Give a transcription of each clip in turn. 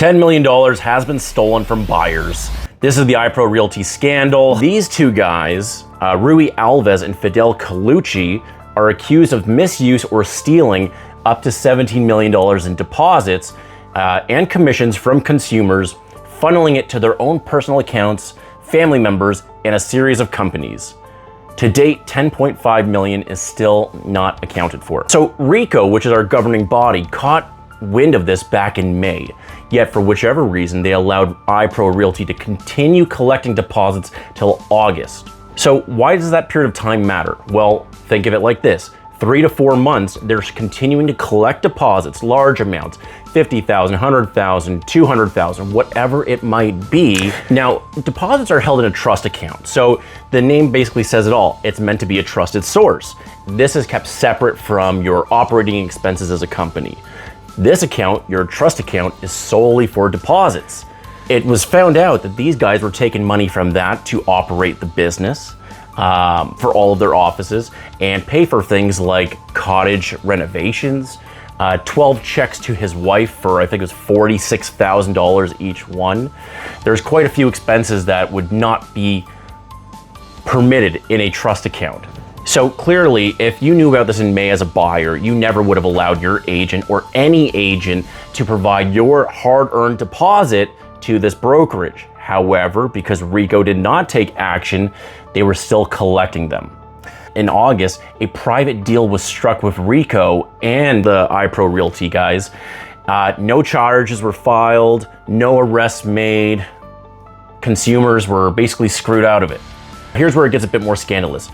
$10 million has been stolen from buyers. This is the IPRO Realty scandal. These two guys, Rui Alves and Fidel Colucci, are accused of misuse or stealing up to $17 million in deposits and commissions from consumers, funneling it to their own personal accounts, family members, and a series of companies. To date, $10.5 million is still not accounted for. So RICO, which is our governing body, caught wind of this back in May. Yet for whichever reason, they allowed IPRO Realty to continue collecting deposits till August. So why does that period of time matter? Well, think of it like this. 3 to 4 months, they're continuing to collect deposits, large amounts, 50,000, 100,000, 200,000, whatever it might be. Now, deposits are held in a trust account. So the name basically says it all. It's meant to be a trusted source. This is kept separate from your operating expenses as a company. This account, your trust account, is solely for deposits. It was found out that these guys were taking money from that to operate the business, for all of their offices, and pay for things like cottage renovations, 12 checks to his wife for, I think it was $46,000 each one. There's quite a few expenses that would not be permitted in a trust account. So clearly, if you knew about this in May as a buyer, you never would have allowed your agent or any agent to provide your hard-earned deposit to this brokerage. However, because RICO did not take action, they were still collecting them. In August, a private deal was struck with RICO and the IPRO Realty guys. No charges were filed, no arrests made. Consumers were basically screwed out of it. Here's where it gets a bit more scandalous.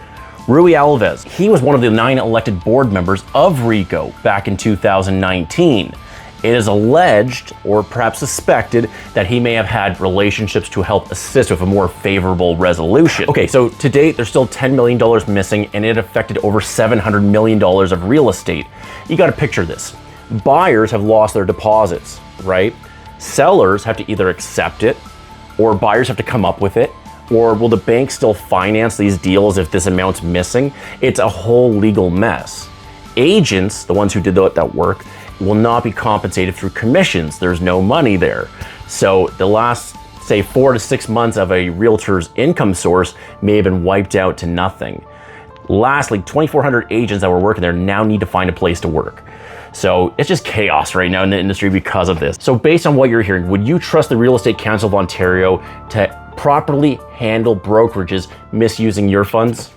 Rui Alves, he was one of the 9 elected board members of RICO back in 2019. It is alleged, or perhaps suspected, that he may have had relationships to help assist with a more favorable resolution. Okay, so to date, there's still $10 million missing, and it affected over $700 million of real estate. You gotta picture this. Buyers have lost their deposits, right? Sellers have to either accept it, or buyers have to come up with it, or will the bank still finance these deals if this amount's missing? It's a whole legal mess. Agents, the ones who did that work, will not be compensated through commissions. There's no money there. So the last, say, 4 to 6 months of a realtor's income source may have been wiped out to nothing. Lastly, 2,400 agents that were working there now need to find a place to work. So it's just chaos right now in the industry because of this. So based on what you're hearing, would you trust the Real Estate Council of Ontario to properly handle brokerages misusing your funds?